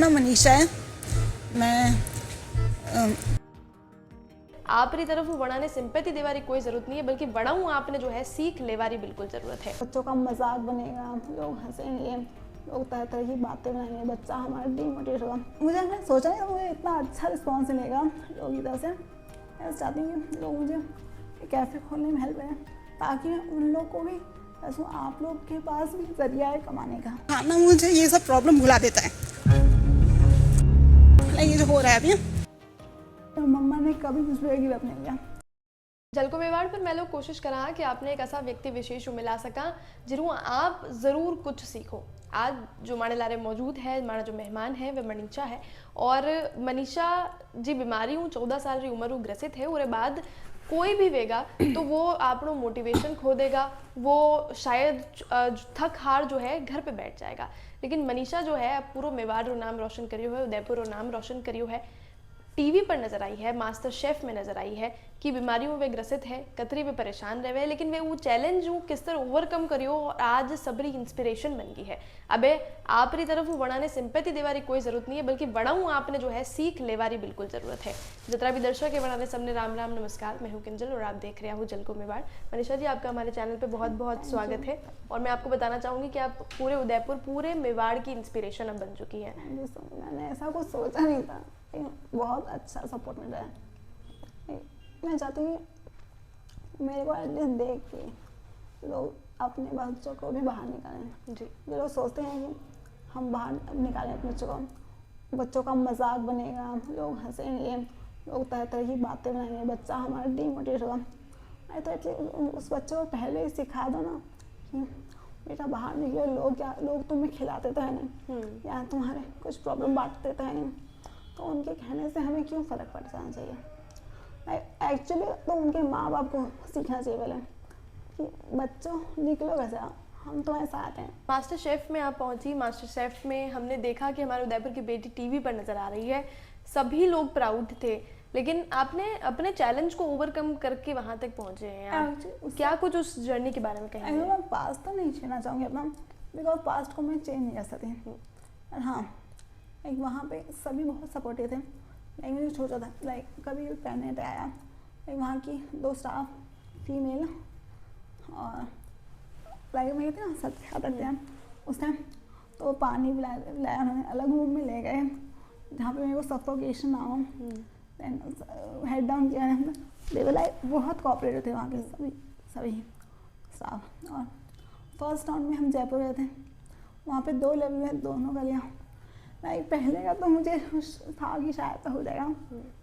नाम मनीषा है। मैं आपरी तरफ वणाने सिंपैथी देवारी कोई जरूरत नहीं है, बल्कि वणाऊ आपने जो है सीख लेवारी बिल्कुल जरूरत है। बच्चों का मजाक बनेगा, लोग हंसेंगे, लोग तरह तरह की बातें बनाएंगे, बच्चा हमारा डिमोटिवेट होगा। मैंने सोचा नहीं मुझे इतना अच्छा रिस्पॉन्स मिलेगा लोगों की तरफ से। मैं चाहती हूँ कि लोग मुझे कैफ़े खोलने में हेल्प करें, ताकि मैं उन लोग को भी ऐसा आप लोग के पास भी जरिया है कमाने का। खाना मुझे ये सब प्रॉब्लम भुला देता है। ये जो हो रहा है अभी, तो मम्मा ने कभी कुछ भी गिव अप नहीं किया। जलको मेवाड़ पर मैं लोग कोशिश करा कि आपने एक ऐसा व्यक्ति विशेष मिला सका जिन्हों आप ज़रूर कुछ सीखो। आज जो माने लारे मौजूद है, हमारा जो मेहमान है वह मनीषा है। और मनीषा जी बीमारी हूँ 14 साल की उम्र ग्रसित है। और बाद कोई भी वेगा तो वो आपनो मोटिवेशन खो देगा, वो शायद थक हार जो है घर पे बैठ जाएगा। लेकिन मनीषा जो है पूरा मेवाड़ रो नाम रोशन करियो है, उदयपुर रो नाम रोशन करियो है, टीवी पर नजर आई है, मास्टर शेफ में नजर आई है कि बीमारियों में ग्रसित है, कतरी में परेशान रहे, लेकिन वे वो चैलेंज हूँ किस तरह ओवरकम करियो और आज सबरी इंस्पिरेशन बन गई है। अबे आपरी तरफ वणाने सिंपैथी देवारी कोई जरूरत नहीं है, बल्कि वणाऊ आपने जो है सीख लेवारी बिल्कुल जरूरत है। जितना भी दर्शक है वणाने सबने राम राम नमस्कार। मैं हूँ किंजल और आप देख रहे हो जलको मेवाड़। मनीषा जी, आपका हमारे चैनल पे बहुत बहुत स्वागत है। और मैं आपको बताना चाहूँगी कि आप पूरे उदयपुर, पूरे मेवाड़ की इंस्पिरेशन अब बन चुकी हैं। मैंने ऐसा कुछ सोचा नहीं था, बहुत अच्छा सपोर्ट मिल रहा है। मैं चाहती हूँ मेरे को एटलीस्ट देख के लोग अपने बच्चों को भी बाहर निकालें। जी, जो लोग सोचते हैं कि हम बाहर निकालें अपने बच्चों को, बच्चों का मजाक बनेगा, लोग हंसेंगे, लोग तरह तरह की बातें बनाएंगे, बच्चा हमारा डिमोटिवेट होगा। मैं तो एटलीस्ट उस बच्चे को पहले ही सिखा दो ना कि बेटा बाहर निकलो, लोग तुम्हें खिलाते तो है नहीं, या तुम्हारे कुछ प्रॉब्लम बांटते तो है नहीं, तो उनके कहने से हमें क्यों फ़र्क पड़ जाना चाहिए। एक्चुअली तो उनके माँ बाप को सीखना चाहिए पहले कि बच्चों निकलो वैसे, हम तुम्हारे साथ हैं। मास्टर शेफ में आप पहुंची। मास्टर शेफ में हमने देखा कि हमारे उदयपुर की बेटी टीवी पर नजर आ रही है, सभी लोग प्राउड थे, लेकिन आपने अपने चैलेंज को ओवरकम करके वहां तक पहुंचे हैं आप। क्या कुछ उस जर्नी के बारे में कहेंगे? मैं पास्ट तो नहीं छीनना चाहूँगी अपना, बिकॉज पास्ट को मैं चेंज नहीं कर सकती। और हाँ, लाइक वहाँ पे सभी बहुत सपोर्टिव थे। लाइक मुझे सोचा था लाइक कभी पहनने पे आया, लाइक वहाँ की 2 स्टाफ फीमेल, और लाइक मैं कहती ना सब खाते थे उस टाइम, तो पानी पिलाया उन्होंने, अलग रूम में ले गए जहाँ पे मेरे को सफोकेशन ना हो, देन हेड डाउन किया है। लेवल लाइक बहुत कोऑपरेटिव थे वहाँ के सभी स्टाफ। और फर्स्ट राउंड में हम जयपुर गए थे, वहाँ पे 2 लेवल में दोनों गलियाँ। लाइक पहले का तो मुझे था कि शायद हो जाएगा,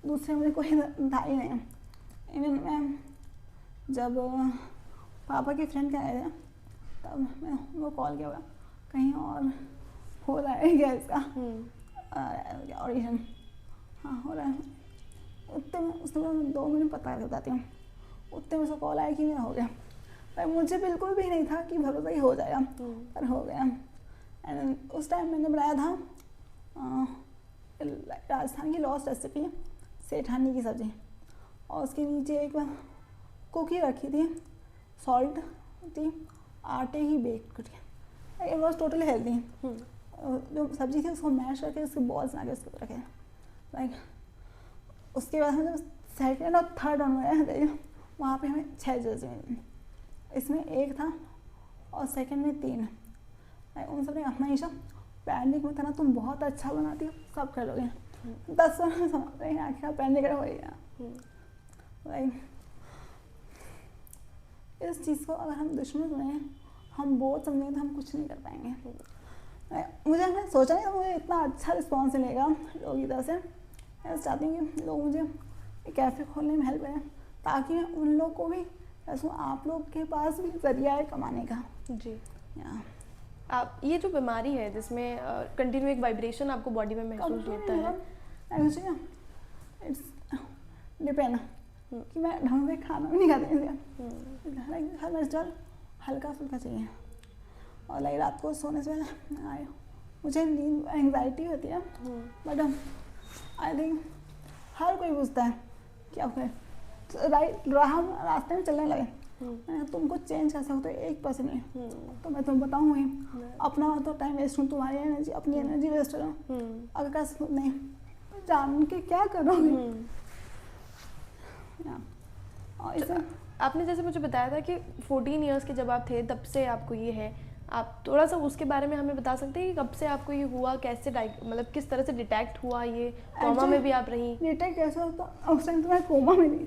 दूसरे मुझे कोई था ही नहीं। इवन मैं जब पापा के फ्रेंड के आए थे तब मैं उनको कॉल किया होगा कहीं और हो रहा है क्या इसका ऑडिशन, हाँ हो रहा है। उतने में उसने 2 मिनट पता कर बताती हूँ, उतने में उसको कॉल आया कि मेरा हो गया। पर मुझे बिल्कुल भी नहीं था कि भरोसा ही हो जाएगा, पर हो गया। एंड उस टाइम मैंने बनाया था राजस्थान की लॉस्ट रेसिपी, सेठानी की सब्ज़ी, और उसके नीचे एक कुकी रखी थी, सॉल्ट थी, आटे की bake cookie. It was totally healthy. जो सब्ज़ी थी उसको मैश करके उसके बॉल्स बना के उसके ऊपर रखे। लाइक उसके बाद हम जब सेकेंड और थर्ड राउंड में वहाँ पे हमें 6 जज मिले, इसमें 1 था और सेकंड में 3। उन सब ने हमेशा पैनिक में था ना, तुम बहुत अच्छा बनाती हो, सब कर लोगे। 10 बार समझ रहे हैं आखिर पैनिक हो गया। लाइक इस चीज़ को अगर हम दुश्मन बने, हम बहुत समझेंगे तो हम कुछ नहीं कर पाएंगे। मैंने सोचा नहीं था मुझे इतना अच्छा रिस्पॉन्स मिलेगा लोगों की तरफ से। मैं चाहती हूँ कि लोग मुझे कैफ़े खोलने में हेल्प करें, ताकि मैं उन लोग को भी ऐसा आप लोग के पास भी जरिया है कमाने का। जी, आप ये जो बीमारी है जिसमें कंटिन्यू एक वाइब्रेशन आपको बॉडी में महसूस होता है, इट्स डिपेंड कि मैं ढंग से खाना भी नहीं खाती, हर मर्जल हल्का फुल्का चाहिए। और लाइक रात को सोने से आए मुझे नींद एंग्जाइटी होती है, बट आई थिंक हर कोई पूछता है कि आप रास्ते में चलने लगे मैंने तुम कुछ चेंज कर सकते हो 1% नहीं, तो मैं तुम्हें बताऊँगी अपना तो टाइम वेस्ट हूँ, तुम्हारी एनर्जी अपनी एनर्जी वेस्ट हो, अगर कर सकते नहीं जान के क्या करोगे। और इसे आपने जैसे मुझे बताया था कि 14 इयर्स के जब आप थे तब से आपको ये है, आप थोड़ा सा उसके बारे में हमें बता सकते हैं कि कब से आपको ये हुआ, कैसे मतलब किस तरह से डिटेक्ट हुआ, ये कोमा में भी आप रही? डिटेक्ट कैसे होता, उस टाइम तो मैं कोमा में थी,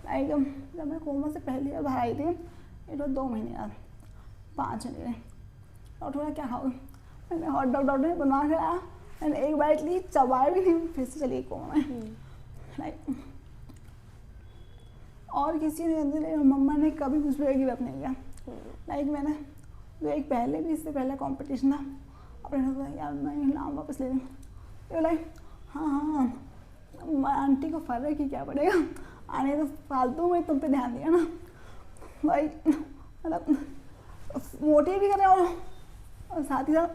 लाइक जब मैं कोमा से पहली बार बाहर आई थी इट वॉज 2 महीने बाद 5 महीने और थोड़ा क्या खाओ, मैंने हॉट डॉग डॉक्टर ने बनवा के आया, मैंने एक बाइट ली, चबाया भी नहीं, फिर से चली कोमा में। लाइक और किसी ने, मम्मा ने कभी कुछ भी गिव अप नहीं किया। लाइक मैंने जो एक पहले भी इससे पहले कंपटीशन था, अपने सोचा यार मैं नाम वापस ले लूँ, तो लाइक हाँ आंटी को फ़र्क ही क्या पड़ेगा, आने तो फालतू में तुम पे ध्यान दिया ना भाई, मतलब मोटिवेट भी कर रहे हो और साथ ही साथ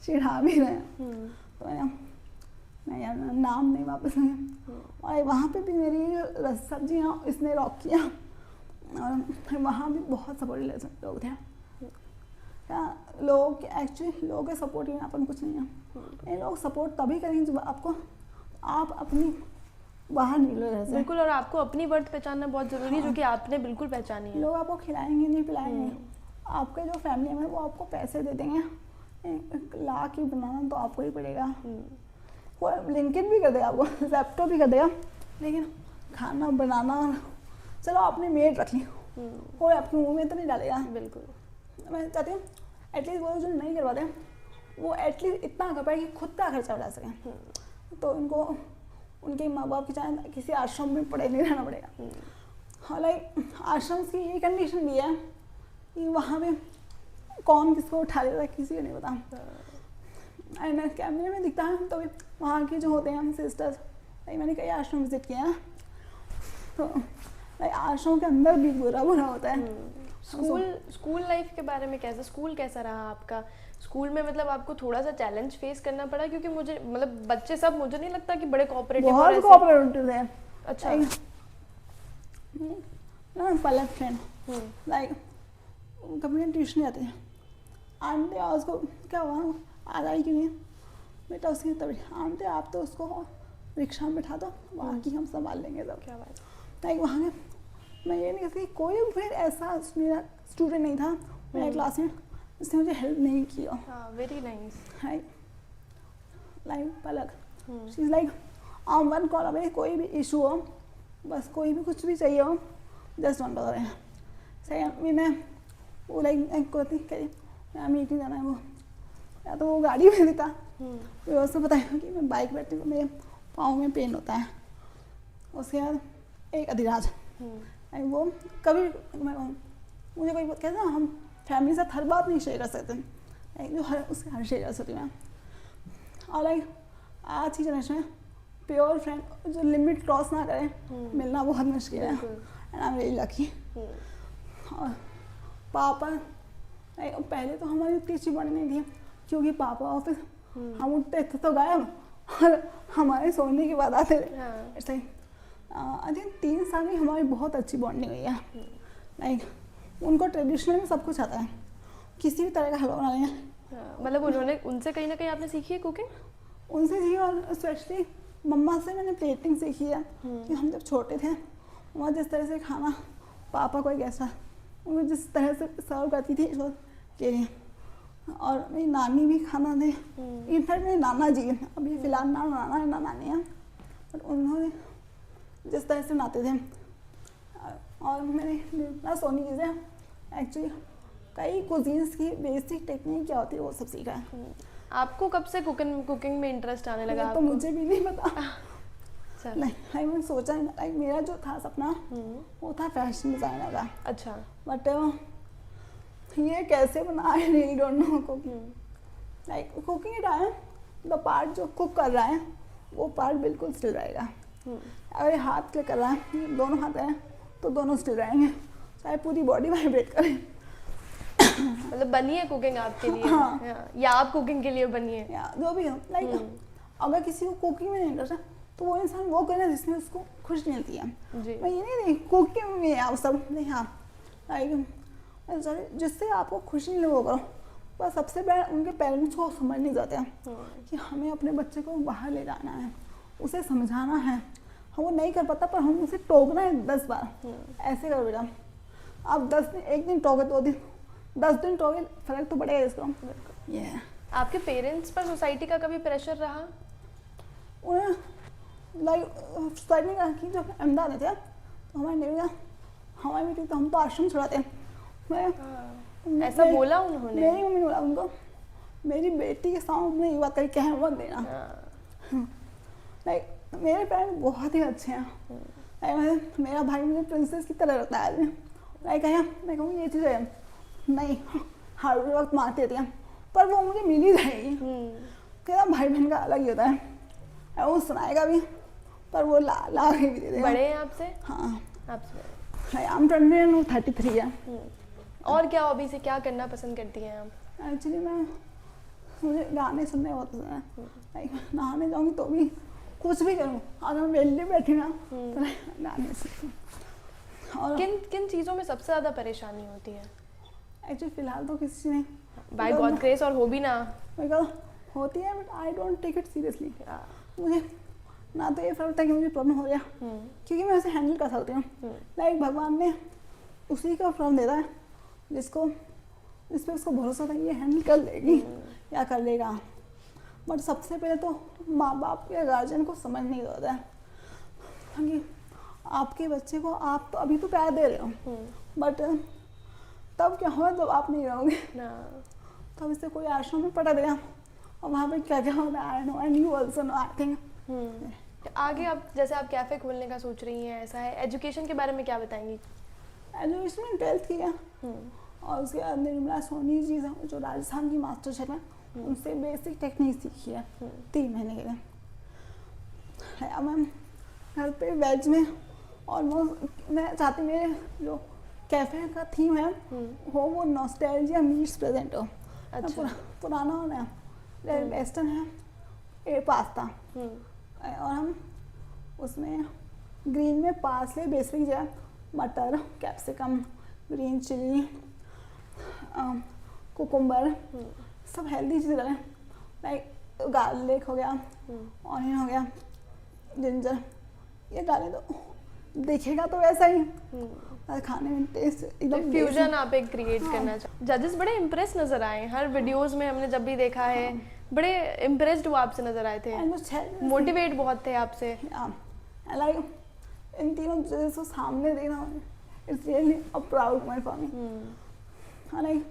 चिढ़ा भी रहे हैं। तो मैं यार नाम नहीं वापस लिया, और वहाँ पे भी मेरी सब्जियाँ इसने रॉक किया, और वहाँ भी बहुत सपोर्टिव लोग थे। लोग एक्चुअली लोगों के सपोर्ट में अपन कुछ नहीं है, ये लोग सपोर्ट तभी करेंगे जब आपको आप अपनी बाहर निकले जैसे। बिल्कुल, और आपको अपनी वर्थ पहचानना बहुत ज़रूरी है, जो कि आपने बिल्कुल पहचानी है। लोग आपको खिलाएंगे नहीं पिलाएंगे, आपके जो फैमिली में वो आपको पैसे दे देंगे, ला के बनाना तो आपको ही पड़ेगा, वो लिंकिन भी कर देगा, आपको जैप्टो भी कर देगा, लेकिन खाना बनाना चलो आपने मेड रख ली, कोई आपके मुंह में तो नहीं डालेगा। बिल्कुल मैं चाहती हूँ एटलीस्ट वो जो नहीं करवाते वो एटलीस्ट इतना कर पाए कि खुद का खर्चा उठा सकें, तो उनको उनके माँ बाप की चाहे किसी आश्रम में पड़े नहीं रहना पड़ेगा। हाँ लाइक आश्रम की ये कंडीशन भी है कि वहाँ पे कौन किसको उठा लेता है किसी को नहीं पता, एंड कैमरे में दिखता है, तो वहाँ के जो होते हैं सिस्टर्स, मैंने कई आश्रम विजिट किए हैं, तो आश्रम के अंदर भी बुरा होता है। स्कूल लाइफ के बारे में स्कूल कैसा रहा आपका? स्कूल में मतलब आपको थोड़ा सा चैलेंज फेस करना पड़ा, क्योंकि मुझे मतलब बच्चे सब, मुझे नहीं लगता कि बड़े कोऑपरेटिव बहुत कोऑपरेटिव है। अच्छा ना पलक फ्रेंड लाइक कभी ट्यूशन जाते हैं, आंटी उसको क्या हुआ आ रहा है क्यों नहीं बेटा, उसकी तभी आंटी आप तो उसको रिक्शा में बैठा दो, बाकी हम संभाल लेंगे सब। क्या बात, लाइक वहाँ में मैं ये नहीं कहती कोई फिर ऐसा मेरा स्टूडेंट नहीं था मेरे क्लास में जिसने मुझे हेल्प नहीं किया। Very nice. Like Palak she is like one call away, कोई भी इशू हो, बस कोई भी कुछ भी चाहिए हो जस्ट वन बता रहे हैं सही। मैंने वो लाइक कहती कही मीटिंग जाना है, वो या तो वो गाड़ी में देता, फिर उसको बताया कि मैं बाइक बैठती हूँ, मेरे पाँव में पेन होता है। उसके बाद एक अधिराज वो कभी मुझे कोई कहते ना हम फैमिली से हर बात नहीं शेयर कर सकते, जो उसके हर शेयर कर सकती मैं। और लाइक आज की जनरेशन में प्योर फ्रेंड जो लिमिट क्रॉस ना करें मिलना बहुत मुश्किल है, and I am very lucky. और पापा पहले तो हमारी उतनी अच्छी बॉन्डिंग नहीं थी, क्योंकि पापा ऑफिस हम उठते थे तो गायब, और हमारे सोने के बाद आते थे। आई थिंक 3 साल में हमारी बहुत अच्छी बॉन्डिंग हुई है। लाइक उनको ट्रेडिशनल में सब कुछ आता है, किसी भी तरह का हलवा बना लेंगे। मतलब उन्होंने उनसे कहीं ना कहीं आपने सीखी है कुकिंग? उनसे सीखी, और स्पेशली मम्मा से मैंने प्लेटिंग सीखी है, कि हम जब छोटे थे वहाँ जिस तरह से खाना पापा कोई कैसा वो जिस तरह से सर्व करती थी के, और मेरी नानी भी खाना दे, इनफैक्ट मेरे नाना जी अभी फिलहाल ना नाना है ना नानी है, बट उन्होंने जिस तरह से बनाते थे, और मैंने इतना सोनी चीज़ें एक्चुअली कई कुजीन्स की बेसिक टेक्निक क्या होती है वो सब सीखा है। आपको कब से कुकिंग में इंटरेस्ट आने लगा? तो मुझे भी नहीं पता। लाइक मैंने सोचा लाइक मेरा जो था सपना वो था फैशन डिज़ाइनर का। अच्छा। बट ये कैसे बना है really don't know. Cooking like cooking के टाइम द पार्ट जो कुक कर रहा है वो पार्ट बिल्कुल स्टिल रहेगा। अगर हाथ क्लिक कर रहा है, दोनों हाथ हैं तो दोनों स्टिल रहेंगे, चाहे पूरी बॉडी वाइब्रेट करे। मतलब बनी है कुकिंग आपके लिए? या आप कुकिंग के लिए बनी है? जो भी हो लाइक अगर किसी को कुकिंग में नहीं इंटरेस्ट है तो वो इंसान वो करे जिसमें उसको खुशी मिलती है। जी। मैं ये नहीं कुकिंग में आप सब नहीं, हाँ लाइक जिससे आपको खुशी मिले वो करो। पर सबसे पहले उनके पेरेंट्स को समझ नहीं जाते हैं कि हमें अपने बच्चे को बाहर ले जाना है, उसे समझाना है। हम वो नहीं कर पाता पर हम उसे टोकना है 10 बार, ऐसे करो बेटा। आप 10 दिन, एक दिन टोके, 2 दिन, 10 दिन टोके, फर्क तो पड़ेगा इसको। ये आपके पेरेंट्स पर सोसाइटी का कभी प्रेशर रहा? उन्हें लाइक सोसाइटी में कहा कि जब अहमदाबाद में थे तो हमारी मीटिंग तो हम तो आश्रम छुड़ाते हैं। ऐसा बोला उन्होंने? मेरी मम्मी ने बोला उनको, मेरी बेटी के सामने ये बात करके कह मत देना। लाइक मेरे पेरेंट्स बहुत ही अच्छे हैं। मेरा भाई मुझे प्रिंसेस की तरह रखता है। लाइक मैं कहूँ ये चीज़ है नहीं, हर वक्त मारती रहती है पर वो मुझे मिल ही जाएगी। कहना भाई बहन का अलग ही होता है, वो सुनाएगा भी पर वो ला के भी दे देगा। बड़े हैं आपसे? हाँ, आपसे। आई एम 20 33 है। और क्या हॉबी से क्या करना पसंद करती हैं आप? एक्चुअली मुझे गाने सुनने बहुत पसंद है। लाइक नहाने जाऊँगी तो भी कुछ भी करूँ, अगर मैं वेली बैठी ना तो मैं गाने सुनूँ। और किन चीज़ों में सबसे ज़्यादा परेशानी होती है? एक्चुअली फिलहाल तो किसी नहीं, बाय गॉड ग्रेस, और हो भी ना होती है but I don't take it seriously. मुझे ना तो ये फर्क था कि मुझे प्रॉब्लम हो गया क्योंकि मैं उसे हैंडल कर सकती हूँ। लाइक भगवान ने उसी का प्रॉब्लम देता है जिस पे उसको भरोसा था ये हैंडल कर लेगी या कर लेगा। बट सबसे पहले तो माँ बाप या गार्जियन को समझ नहीं होता है क्योंकि आपके बच्चे को आप तो अभी तो प्यार दे रहे हो बट तब क्या होगा जब आप नहीं रहोगे, तब इससे कोई आश्रम में पढ़ा देगा और वहाँ पे क्या क्या होता है I know and you also know I think. आगे आप जैसे आप कैफ़े खोलने का सोच रही हैं, ऐसा है, एजुकेशन के बारे में क्या बताएंगी? एजुकेशन में 12th किया और उसके बाद निर्मला सोनी जी जो राजस्थान की मास्टर शेफ है उनसे बेसिक टेक्निक सीखी है 3 महीने के लिए। अब मैं घर पे वेज में ऑलमोस्ट मैं चाहती मेरे जो कैफ़े का थीम है वो नॉस्टैल्जिया मीट्स प्रेजेंट हो। अच्छा। पुराना हो ना, वेस्टर्न है ये पास्ता और हम उसमें ग्रीन में पार्सले बेसिक जो है मटर, कैप्सिकम, ग्रीन चिली, कुकुम्बर, सब हेल्दी चीज़ डालें। लाइक गार्लिक हो गया, ऑनियन हो गया, जिंजर, ये डालें तो दिखेगा तो वैसा ही खाने में टेस्ट एकदम फ्यूजन आप एक क्रिएट करना चाहते। जजेस बड़े इम्प्रेस नजर आए हर वीडियोस में, हमने जब भी देखा है बड़े इम्प्रेस्ड वो आपसे नजर आए थे, मोटिवेट बहुत थे आपसे। लाइक इन तीनों जजेस को सामने देखना it's really a proud moment for me. Like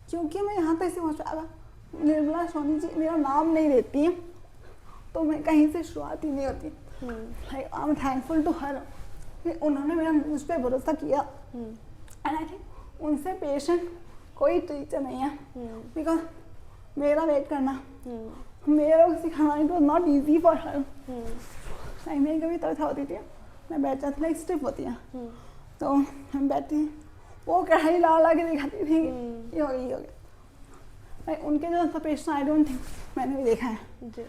क्योंकि मैं यहाँ तक से पहुँच पाया, निर्मला सोनी जी मेरा नाम नहीं देती हैं तो मैं कहीं से शुरुआत ही नहीं होती। Like I am thankful to her, उन्होंने मेरा मुझ पर भरोसा किया एंड आई थिंक उनसे पेशेंट कोई टीचर नहीं है बिकॉज मेरा वेट करना मेरा सिखाना it was not easy for her. Like मेरी कभी तरह होती थी, मैं बैठ जाती लाइक स्टिफ होती है तो हम बैठती वो कढ़ाई ला के दिखाती थी ये हो गया लाइक उनके जो पेशेंट आई डोंट थिंक मैंने भी देखा है जी।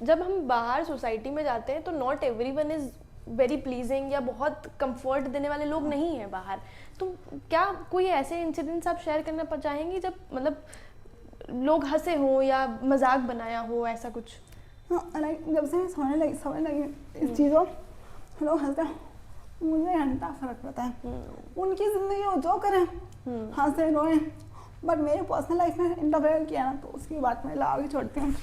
जब हम बाहर सोसाइटी में जाते हैं तो not everyone is very pleasing या बहुत कंफर्ट देने वाले लोग नहीं हैं बाहर, तो क्या कोई ऐसे इंसिडेंट्स आप शेयर करना चाहेंगी जब मतलब लोग हंसे हो या मजाक बनाया हो, ऐसा कुछ? हाँ, लाइक जब से मैं समझने लगी इस चीज़ों लोग हंसते हैं मुझे घंटा फर्क पड़ता है। उनकी ज़िंदगी वो जो करें हंसे रोएं बट मेरे पर्सनल लाइफ में इंटरफेयर किया ना तो उसकी बात मैं ला के छोड़ती हूँ।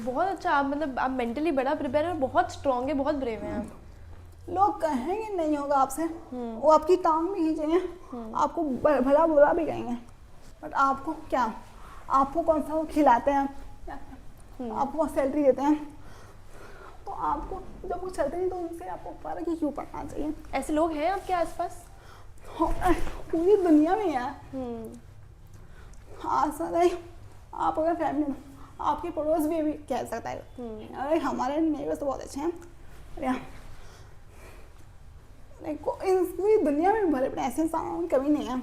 बहुत अच्छा, आप मतलब आप मेंटली बड़ा प्रिपेयर हैं, बहुत स्ट्रॉन्ग है, बहुत ब्रेव हैं आप। लोग कहेंगे नहीं होगा आपसे, वो आपकी टांग भी खींचेंगे, आपको भला बुरा भी कहेंगे बट आपको क्या, आपको कौन सा वो खिलाते हैं, आपको सैलरी देते हैं तो आपको जब वो चलते नहीं तो उनसे आपको फर्क ही क्यों पड़ना चाहिए। ऐसे लोग हैं आपके आसपास? पूरी दुनिया में है। हाँ सर, आप अगर फैमिली में आपके पड़ोस भी कह सकता है अरे हमारे नेबर्स तो बहुत अच्छे हैं, इस दुनिया में भले ऐसे इंसान कभी नहीं है।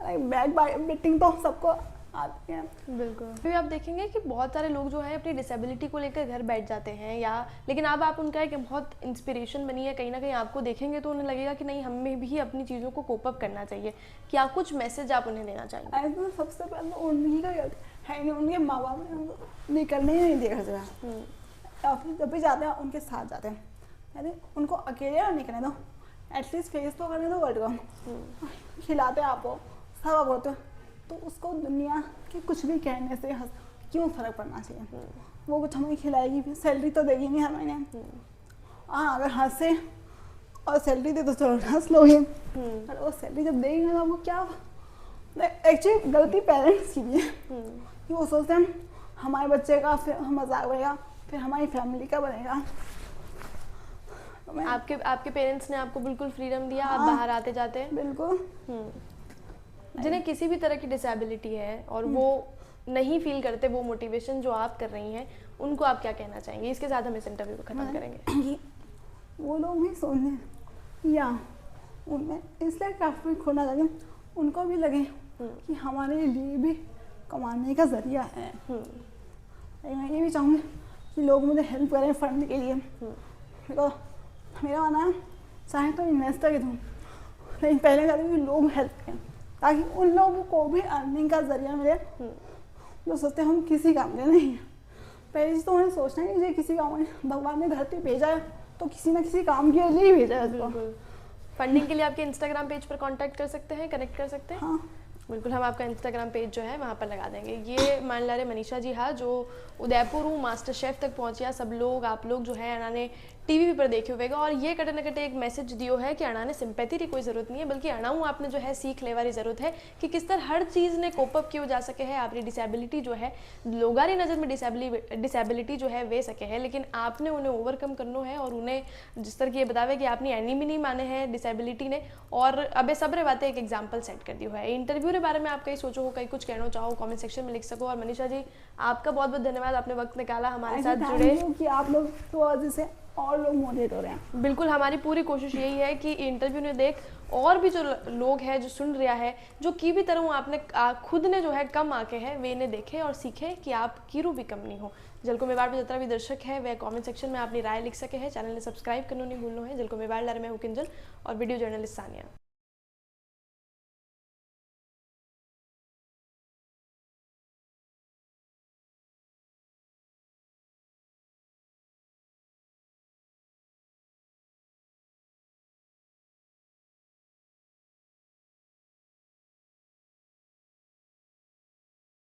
लाइक बैक बिटिंग तो सबको आती हैं। बिल्कुल। फिर आप देखेंगे कि बहुत सारे लोग जो है अपनी डिसेबिलिटी को लेकर घर बैठ जाते हैं, या लेकिन अब आप उनका एक बहुत इंस्पिरेशन बनी है, कहीं ना कहीं आपको देखेंगे तो उन्हें लगेगा कि नहीं, हमें भी अपनी चीज़ों को कोप अप करना चाहिए। क्या कुछ मैसेज आप उन्हें देना चाहेंगे? ऐसे तो सबसे पहले उन्हीं का गलती है नहीं, उनके माँ बाप ने उनको निकलने ही नहीं दिया घर से। या फिर जब भी जाते हैं उनके साथ जाते हैं, यानी उनको अकेले ना निकलने दो, एटलीस्ट फेस तो करने दो वर्ड को। खिलाते आपको सब आप होते हो, तो उसको दुनिया के कुछ भी कहने से क्यों फ़र्क पड़ना चाहिए। वो कुछ हमें खिलाएगी, फिर सैलरी तो देगी नहीं हर महीने। हाँ, अगर हंसे और सैलरी दे तो चलो हंस लोगे, और वो सैलरी जब देगी ना, वो क्या एक्चुअली गलती पेरेंट्स की भी है कि वो सोचते हैं हमारे बच्चे का फिर मजाक बनेगा, फिर हमारी फैमिली का बनेगा। तो आपके पेरेंट्स ने आपको बिल्कुल फ्रीडम दिया, आप हाँ, बाहर आते जाते हैं। बिल्कुल। जिन्हें किसी भी तरह की डिसेबिलिटी है और वो नहीं फील करते वो मोटिवेशन जो आप कर रही हैं, उनको आप क्या कहना चाहेंगे? इसके साथ हम इस इंटरव्यू को खत्म करेंगे। वो लोग भी सोचने या उनमें इसलिए काफ़ी खोना लगे, उनको भी लगे कि हमारे लिए भी कमाने का जरिया है। मैं ये भी चाहूँगी कि लोग मुझे हेल्प करें फंड के लिए। बिकॉज मेरा मानना है चाहे तो इन्वेस्टर के दूँ, लेकिन पहले कभी भी लोग हेल्प करें ताकि उन लोगों को भी अर्निंग का जरिया मिले जो सोचते हैं हम किसी काम के नहीं हैं। पहले चीज़ तो उन्हें सोचना है कि ये किसी काम में भगवान ने धरती भेजा है तो किसी ना किसी काम के लिए ही भेजा है उसको। फंडिंग के लिए आपके इंस्टाग्राम पेज पर कांटेक्ट कर सकते हैं, कनेक्ट कर सकते हैं। हाँ, बिल्कुल, हम आपका इंस्टाग्राम पेज जो है वहाँ पर लगा देंगे। ये मान ला रहे मनीषा जी हाँ, जो उदयपुर मास्टर शेफ तक पहुँचिया। सब लोग आप लोग जो है अना ने टीवी पर देखे हुएगा, और ये कटे न कटे एक मैसेज दियो है कि अना ने सिंपैथी की कोई ज़रूरत नहीं है, बल्कि अणाऊ आपने जो है सीख लेवारी ज़रूरत है कि किस तरह हर चीज़ ने कोप अप किया जा सके है। आपकी डिसेबिलिटी जो है लोगारी नज़र में डिसेबिलिटी जो है वे सके है, लेकिन आपने उन्हें ओवरकम करना है और उन्हें जिस तरह की ये बतावे कि आपने एनिमी नहीं माने हैं डिसेबिलिटी ने, और अबे सब्र बातें एक एग्जाम्पल सेट कर दियो है। इंटरव्यू के बारे में आप कहीं सोचो हो, कहीं कुछ कहना चाहो, कमेंट सेक्शन में लिख सको। और मनीषा जी, आपका बहुत बहुत धन्यवाद, आपने वक्त निकाला हमारे साथ जुड़े कि आप लोग तो वजह से और लोग मोटिवेट हो रहे हैं। बिल्कुल, हमारी पूरी कोशिश यही है कि इंटरव्यू ने देख और भी जो लोग हैं जो सुन रहा है, जो की भी तरह आपने खुद ने जो है कम आके है वे इन्हें देखे और सीखे कि आप कीरू भी कम नहीं हो। जलको मेवाड़ पे जितना भी दर्शक है वह कमेंट सेक्शन में अपनी राय लिख सके है। चैनल ने सब्सक्राइब करना नहीं भूलना है। जलको मेवाड़ लारे मैं हूँ किंजल और वीडियो जर्नलिस्ट सानिया।